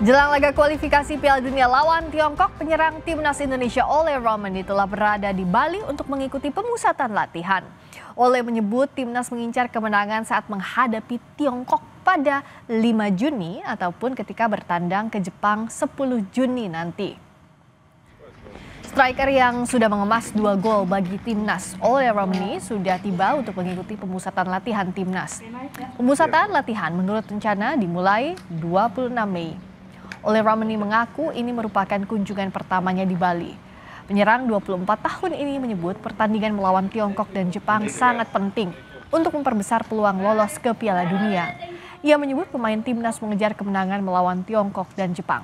Jelang laga kualifikasi Piala Dunia lawan Tiongkok, penyerang timnas Indonesia Ole Romani telah berada di Bali untuk mengikuti pemusatan latihan. Ole menyebut timnas mengincar kemenangan saat menghadapi Tiongkok pada 5 Juni ataupun ketika bertandang ke Jepang 10 Juni nanti. Striker yang sudah mengemas 2 gol bagi timnas, Ole Romani sudah tiba untuk mengikuti pemusatan latihan timnas. Pemusatan latihan menurut rencana dimulai 26 Mei. Ole Romani mengaku ini merupakan kunjungan pertamanya di Bali. Penyerang 24 tahun ini menyebut pertandingan melawan Tiongkok dan Jepang sangat penting untuk memperbesar peluang lolos ke Piala Dunia. Ia menyebut pemain timnas mengejar kemenangan melawan Tiongkok dan Jepang.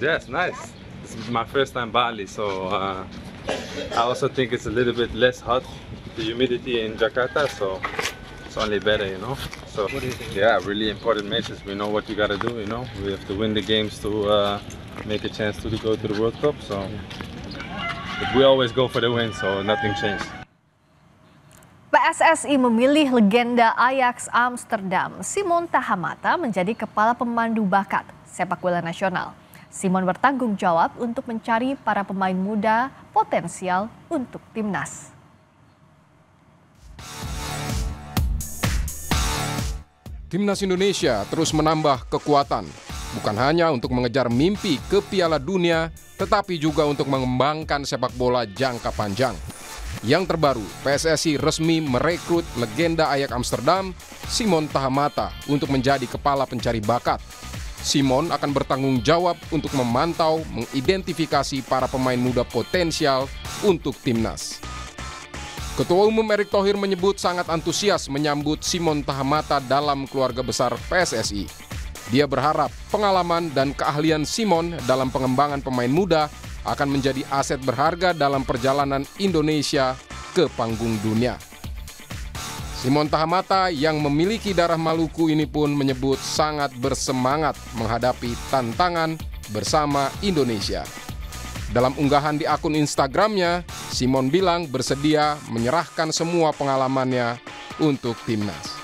Yes, nice. This is my first time Bali, so I also think it's a little bit less hot, the humidity in Jakarta, so it's only better, you know. So yeah, really important matches. We know what you gotta do, you know. We have to win the games to make a chance to go to the World Cup. So but we always go for the win, so nothing changed. PSSI memilih legenda Ajax Amsterdam, Simon Tahamata, menjadi kepala pemandu bakat sepak bola nasional. Simon bertanggung jawab untuk mencari para pemain muda potensial untuk timnas. Timnas Indonesia terus menambah kekuatan, bukan hanya untuk mengejar mimpi ke Piala Dunia, tetapi juga untuk mengembangkan sepak bola jangka panjang. Yang terbaru, PSSI resmi merekrut legenda Ajax Amsterdam, Simon Tahamata, untuk menjadi kepala pencari bakat. Simon akan bertanggung jawab untuk memantau, mengidentifikasi para pemain muda potensial untuk timnas. Ketua Umum Erick Thohir menyebut sangat antusias menyambut Simon Tahamata dalam keluarga besar PSSI. Dia berharap pengalaman dan keahlian Simon dalam pengembangan pemain muda akan menjadi aset berharga dalam perjalanan Indonesia ke panggung dunia. Simon Tahamata yang memiliki darah Maluku ini pun menyebut sangat bersemangat menghadapi tantangan bersama Indonesia. Dalam unggahan di akun Instagramnya, Simon bilang bersedia menyerahkan semua pengalamannya untuk timnas.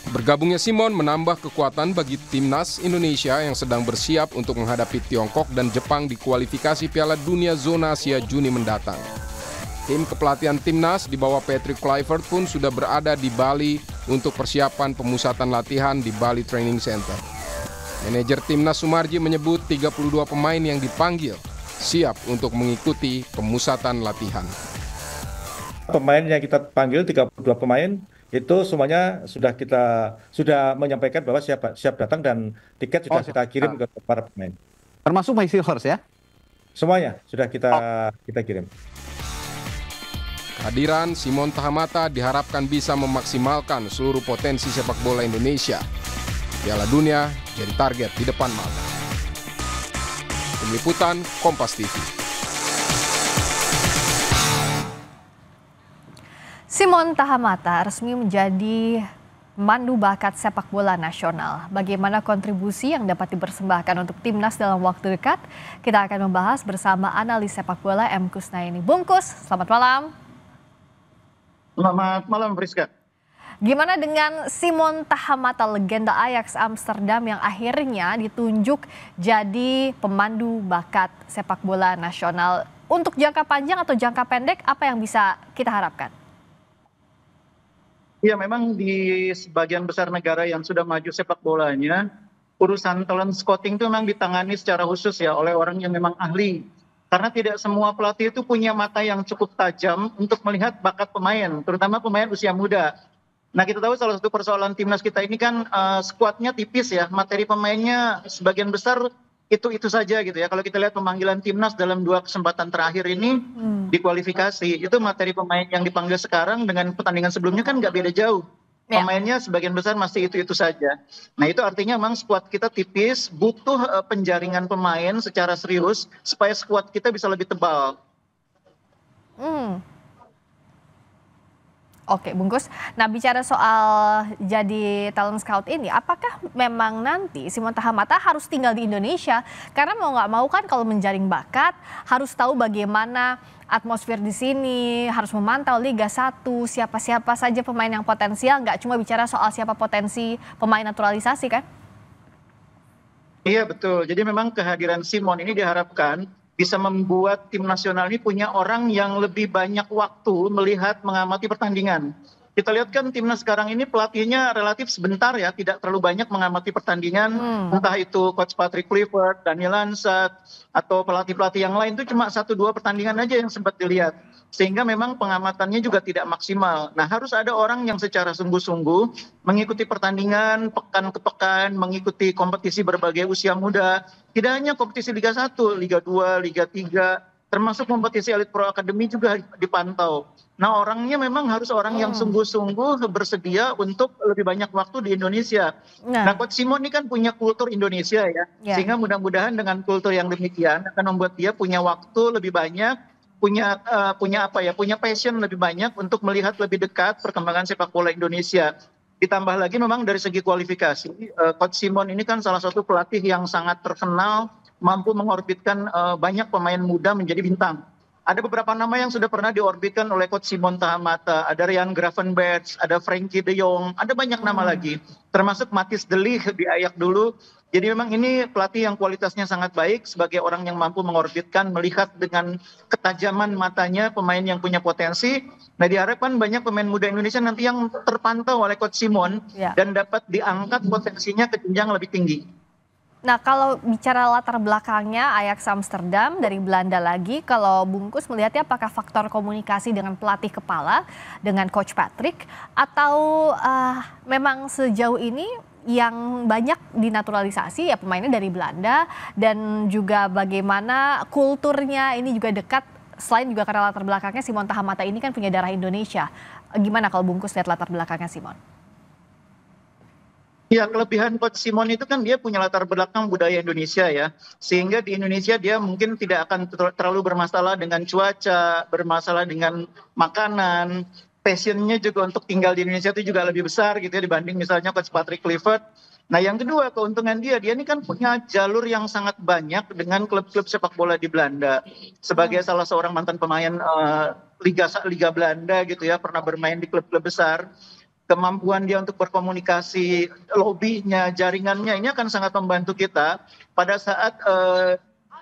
Bergabungnya Simon menambah kekuatan bagi timnas Indonesia yang sedang bersiap untuk menghadapi Tiongkok dan Jepang di kualifikasi Piala Dunia Zona Asia Juni mendatang. Tim kepelatihan timnas di bawah Patrick Kluivert pun sudah berada di Bali untuk persiapan pemusatan latihan di Bali Training Center. Manajer timnas Sumarji menyebut 32 pemain yang dipanggil siap untuk mengikuti pemusatan latihan. Pemain yang kita panggil 32 pemain itu semuanya sudah menyampaikan bahwa siap datang dan tiket sudah kita kirim ke para pemain. Termasuk My Silvers ya? Semuanya sudah kita kirim. Kehadiran Simon Tahamata diharapkan bisa memaksimalkan seluruh potensi sepak bola Indonesia. Piala Dunia jadi target di depan mata. Tim Liputan Kompas TV. Simon Tahamata resmi menjadi pemandu bakat sepak bola nasional. Bagaimana kontribusi yang dapat dipersembahkan untuk timnas dalam waktu dekat? Kita akan membahas bersama analis sepak bola M. Kusnaini. Bungkus, selamat malam. Selamat malam, Friska. Gimana dengan Simon Tahamata, legenda Ajax Amsterdam yang akhirnya ditunjuk jadi pemandu bakat sepak bola nasional? Untuk jangka panjang atau jangka pendek, apa yang bisa kita harapkan? Ya, memang di sebagian besar negara yang sudah maju sepak bolanya, urusan talent scouting itu memang ditangani secara khusus ya oleh orang yang memang ahli. Karena tidak semua pelatih itu punya mata yang cukup tajam untuk melihat bakat pemain, terutama pemain usia muda. Nah, kita tahu salah satu persoalan timnas kita ini kan skuadnya tipis ya, materi pemainnya sebagian besar itu saja gitu ya. Kalau kita lihat pemanggilan timnas dalam 2 kesempatan terakhir ini di kualifikasi, itu materi pemain yang dipanggil sekarang dengan pertandingan sebelumnya kan nggak beda jauh. Pemainnya sebagian besar masih itu saja. Nah, itu artinya memang skuad kita tipis, butuh penjaringan pemain secara serius supaya skuad kita bisa lebih tebal. Oke, Bungkus. Nah, bicara soal jadi talent scout ini, apakah memang nanti Simon Tahamata harus tinggal di Indonesia? Karena mau nggak mau kan kalau menjaring bakat, harus tahu bagaimana atmosfer di sini, harus memantau Liga 1, siapa-siapa saja pemain yang potensial, nggak cuma bicara soal siapa potensi pemain naturalisasi kan? Iya betul, jadi memang kehadiran Simon ini diharapkan bisa membuat tim nasional ini punya orang yang lebih banyak waktu melihat mengamati pertandingan. Kita lihat kan timnas sekarang ini pelatihnya relatif sebentar ya, tidak terlalu banyak mengamati pertandingan, entah itu Coach Patrick Kluivert, Daniel Ansat, atau pelatih-pelatih yang lain itu cuma 1-2 pertandingan aja yang sempat dilihat. Sehingga memang pengamatannya juga tidak maksimal. Nah harus ada orang yang secara sungguh-sungguh mengikuti pertandingan pekan ke pekan, mengikuti kompetisi berbagai usia muda. Tidak hanya kompetisi Liga 1, Liga 2, Liga 3, termasuk kompetisi Elite Pro Academy juga dipantau. Nah orangnya memang harus orang yang sungguh-sungguh bersedia untuk lebih banyak waktu di Indonesia. Nah Coach Simon ini kan punya kultur Indonesia ya. Sehingga mudah-mudahan dengan kultur yang demikian akan membuat dia punya waktu lebih banyak, punya passion lebih banyak untuk melihat lebih dekat perkembangan sepak bola Indonesia. Ditambah lagi memang dari segi kualifikasi, Coach Simon ini kan salah satu pelatih yang sangat terkenal, mampu mengorbitkan banyak pemain muda menjadi bintang. Ada beberapa nama yang sudah pernah diorbitkan oleh Coach Simon Tahamata, ada Ryan Gravenberch, ada Frankie de Jong, ada banyak nama lagi, termasuk Matthijs de Ligt di Ajax dulu. Jadi memang ini pelatih yang kualitasnya sangat baik sebagai orang yang mampu mengorbitkan, melihat dengan ketajaman matanya pemain yang punya potensi. Nah diharapkan banyak pemain muda Indonesia nanti yang terpantau oleh Coach Simon dan dapat diangkat potensinya ke jenjang lebih tinggi. Nah kalau bicara latar belakangnya Ajax Amsterdam dari Belanda lagi, kalau Bungkus melihatnya apakah faktor komunikasi dengan pelatih kepala, dengan Coach Patrick, atau memang sejauh ini yang banyak dinaturalisasi ya pemainnya dari Belanda, dan juga bagaimana kulturnya ini juga dekat, selain juga karena latar belakangnya Simon Tahamata ini kan punya darah Indonesia. Gimana kalau Bungkus lihat latar belakangnya Simon? Ya, kelebihan Coach Simon itu kan dia punya latar belakang budaya Indonesia ya. Sehingga di Indonesia dia mungkin tidak akan terlalu bermasalah dengan cuaca, bermasalah dengan makanan. Passionnya juga untuk tinggal di Indonesia itu juga lebih besar gitu ya dibanding misalnya Coach Patrick Kluivert. Nah yang kedua keuntungan dia ini kan punya jalur yang sangat banyak dengan klub-klub sepak bola di Belanda. Sebagai salah seorang mantan pemain Liga Belanda gitu ya, pernah bermain di klub-klub besar. Kemampuan dia untuk berkomunikasi, lobbynya, jaringannya ini akan sangat membantu kita pada saat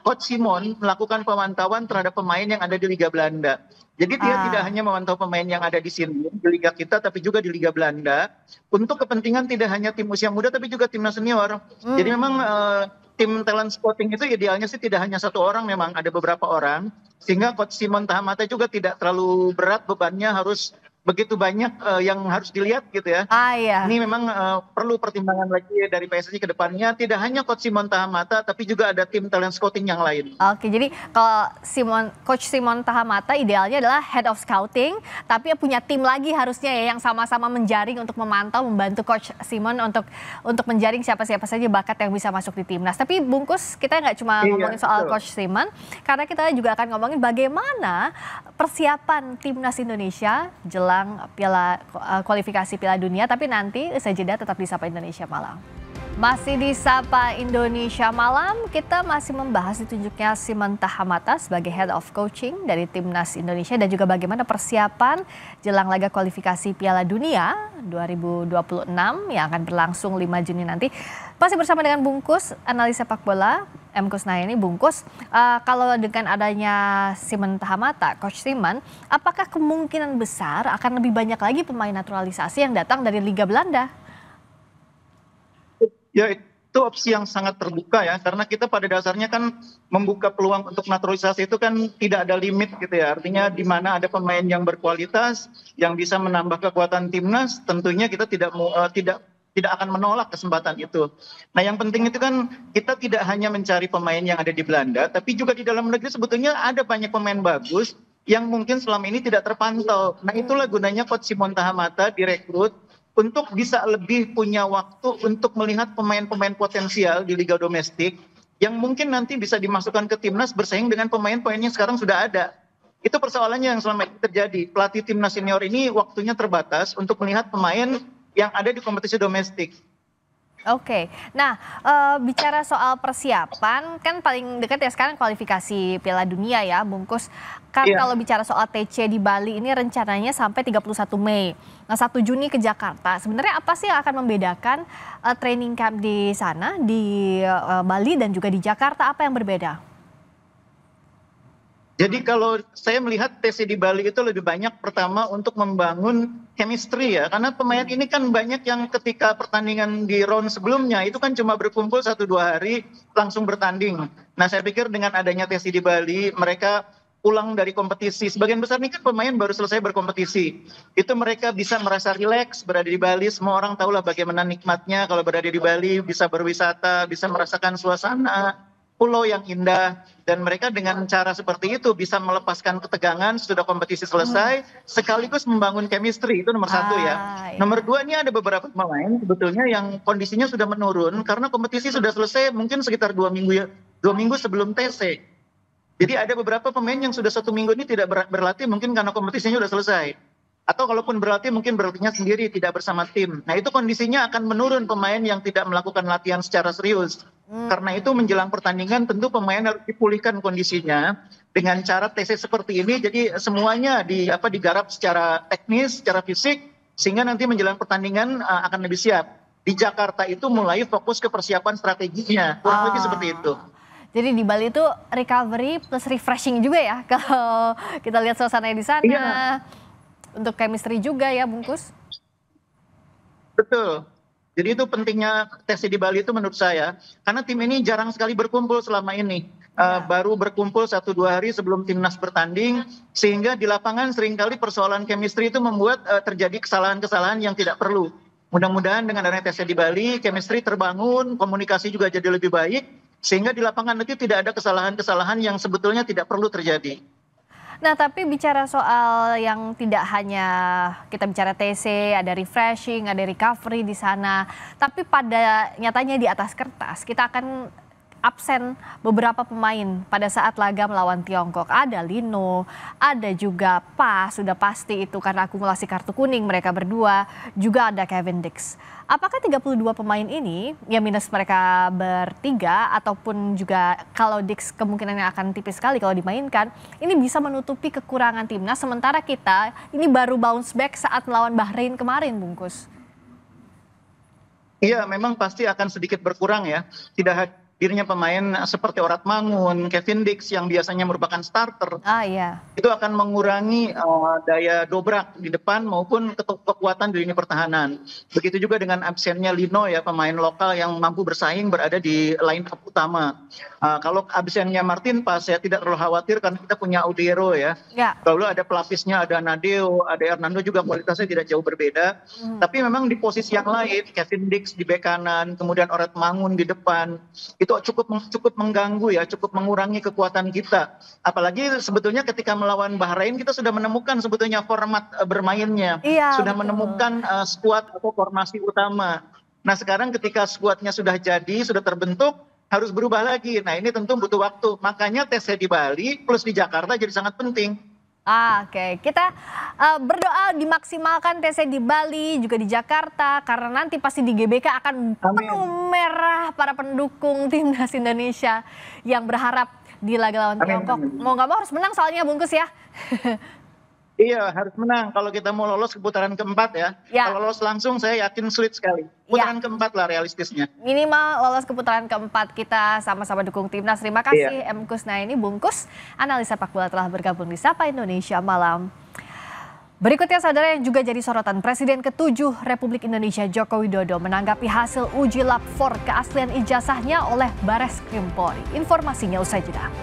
Coach Simon melakukan pemantauan terhadap pemain yang ada di Liga Belanda. Jadi dia tidak hanya memantau pemain yang ada di sini, di Liga kita, tapi juga di Liga Belanda. Untuk kepentingan tidak hanya tim usia muda, tapi juga timnas senior. Jadi memang tim talent scouting itu idealnya sih tidak hanya satu orang, memang ada beberapa orang. Sehingga Coach Simon Tahamata juga tidak terlalu berat bebannya harus begitu banyak yang harus dilihat gitu ya. Iya. Ini memang perlu pertimbangan lagi dari PSSI ke depannya. Tidak hanya Coach Simon Tahamata, tapi juga ada tim talent scouting yang lain. Oke, jadi kalau Coach Simon Tahamata idealnya adalah head of scouting, tapi punya tim lagi harusnya ya yang sama-sama menjaring untuk memantau, membantu Coach Simon untuk menjaring siapa-siapa saja bakat yang bisa masuk di timnas. Tapi Bungkus, kita nggak cuma ngomongin soal Coach Simon, karena kita juga akan ngomongin bagaimana persiapan timnas Indonesia jelang kualifikasi Piala Dunia, tapi nanti usai jeda tetap di Sapa Indonesia Malam. Masih di Sapa Indonesia Malam, kita masih membahas ditunjuknya Simon Tahamata sebagai Head of Coaching dari Timnas Indonesia dan juga bagaimana persiapan jelang laga kualifikasi Piala Dunia 2026 yang akan berlangsung 5 Juni nanti. Masih bersama dengan Bungkus, analis sepak bola, M. Kusnayani. Bungkus, kalau dengan adanya Simon Tahamata, Coach Simon, apakah kemungkinan besar akan lebih banyak lagi pemain naturalisasi yang datang dari Liga Belanda? Ya itu opsi yang sangat terbuka ya, karena kita pada dasarnya kan membuka peluang untuk naturalisasi itu kan tidak ada limit gitu ya. Artinya di mana ada pemain yang berkualitas, yang bisa menambah kekuatan timnas, tentunya kita tidak akan menolak kesempatan itu. Nah yang penting itu kan kita tidak hanya mencari pemain yang ada di Belanda, tapi juga di dalam negeri sebetulnya ada banyak pemain bagus yang mungkin selama ini tidak terpantau. Nah itulah gunanya Coach Simon Tahamata direkrut untuk bisa lebih punya waktu untuk melihat pemain-pemain potensial di liga domestik yang mungkin nanti bisa dimasukkan ke timnas bersaing dengan pemain-pemain yang sekarang sudah ada. Itu persoalannya yang selama ini terjadi. Pelatih timnas senior ini waktunya terbatas untuk melihat pemain yang ada di kompetisi domestik. Oke, nah bicara soal persiapan kan paling dekat ya sekarang kualifikasi Piala Dunia ya Bungkus. Kan Iya. kalau bicara soal TC di Bali ini rencananya sampai 31 Mei. Nah 1 Juni ke Jakarta. Sebenarnya apa sih yang akan membedakan training camp di sana di Bali dan juga di Jakarta, apa yang berbeda? Jadi kalau saya melihat TC di Bali itu lebih banyak pertama untuk membangun chemistry ya. Karena pemain ini kan banyak yang ketika pertandingan di round sebelumnya itu kan cuma berkumpul 1-2 hari langsung bertanding. Nah saya pikir dengan adanya TC di Bali mereka pulang dari kompetisi. Sebagian besar ini kan pemain baru selesai berkompetisi. Itu mereka bisa merasa rileks berada di Bali. Semua orang tahulah bagaimana nikmatnya kalau berada di Bali, bisa berwisata, bisa merasakan suasana pulau yang indah, dan mereka dengan cara seperti itu bisa melepaskan ketegangan sudah kompetisi selesai, sekaligus membangun chemistry. Itu nomor satu ya. Iya. Nomor dua, ini ada beberapa pemain sebetulnya yang kondisinya sudah menurun karena kompetisi sudah selesai mungkin sekitar 2 minggu ya, 2 minggu sebelum TC. Jadi ada beberapa pemain yang sudah 1 minggu ini tidak berlatih mungkin karena kompetisinya sudah selesai. Atau kalaupun berlatih mungkin berlatihnya sendiri, tidak bersama tim. Nah itu kondisinya akan menurun pemain yang tidak melakukan latihan secara serius. Karena itu menjelang pertandingan tentu pemain harus dipulihkan kondisinya dengan cara TC seperti ini. Jadi semuanya digarap secara teknis, secara fisik, sehingga nanti menjelang pertandingan akan lebih siap. Di Jakarta itu mulai fokus ke persiapan strateginya, kurang lebih seperti itu. Jadi di Bali itu recovery plus refreshing juga ya kalau kita lihat suasananya di sana. Iya. Untuk chemistry juga ya Bungkus. Betul. Jadi itu pentingnya TC di Bali itu menurut saya. Karena tim ini jarang sekali berkumpul selama ini. Baru berkumpul 1-2 hari sebelum timnas bertanding. Sehingga di lapangan seringkali persoalan chemistry itu membuat terjadi kesalahan-kesalahan yang tidak perlu. Mudah-mudahan dengan adanya TC di Bali, chemistry terbangun, komunikasi juga jadi lebih baik. Sehingga di lapangan nanti tidak ada kesalahan-kesalahan yang sebetulnya tidak perlu terjadi. Nah tapi bicara soal yang tidak hanya kita bicara TC, ada refreshing, ada recovery di sana. Tapi pada nyatanya di atas kertas kita akan absen beberapa pemain pada saat laga melawan Tiongkok. Ada Lino, ada juga sudah pasti itu karena akumulasi kartu kuning mereka berdua. Juga ada Kevin Dix. Apakah 32 pemain ini, ya minus mereka bertiga, ataupun juga kalau Dix kemungkinannya akan tipis sekali kalau dimainkan, ini bisa menutupi kekurangan timnas, sementara kita ini baru bounce back saat melawan Bahrain kemarin, Bungkus? Iya, memang pasti akan sedikit berkurang ya. Tidak hadirnya pemain seperti Orat Mangun, Kevin Dix yang biasanya merupakan starter. Iya. Itu akan mengurangi daya dobrak di depan maupun kekuatan di lini pertahanan. Begitu juga dengan absennya Lino ya, pemain lokal yang mampu bersaing berada di line up utama. Kalau absennya Martin Pas, saya tidak terlalu khawatir karena kita punya Audiero ya. Lalu ada pelapisnya, ada Nadeo, ada Hernando juga kualitasnya tidak jauh berbeda. Tapi memang di posisi yang lain, Kevin Dix di bek kanan, kemudian Orat Mangun di depan, itu cukup mengganggu ya, cukup mengurangi kekuatan kita. Apalagi sebetulnya ketika melawan Bahrain kita sudah menemukan sebetulnya format bermainnya, sudah menemukan skuad atau formasi utama. Nah sekarang ketika skuadnya sudah jadi, sudah terbentuk, harus berubah lagi. Nah ini tentu butuh waktu. Makanya TC di Bali plus di Jakarta jadi sangat penting. Oke, kita berdoa dimaksimalkan TC di Bali juga di Jakarta karena nanti pasti di GBK akan penuh merah para pendukung timnas Indonesia yang berharap di laga lawan Tiongkok. Mau nggak mau harus menang soalnya Bungkus ya. Iya harus menang kalau kita mau lolos ke putaran keempat ya. Kalau lolos langsung saya yakin sulit sekali. Putaran keempat lah realistisnya. Minimal lolos ke putaran keempat, kita sama-sama dukung timnas. Terima kasih M. Kusnaini Bungkus, analis sepak bola telah bergabung di Sapa Indonesia Malam. Berikutnya saudara yang juga jadi sorotan, Presiden ke-7 Republik Indonesia Joko Widodo menanggapi hasil uji lab 4 keaslian ijazahnya oleh Bares Krim Polri. Informasinya usai jeda.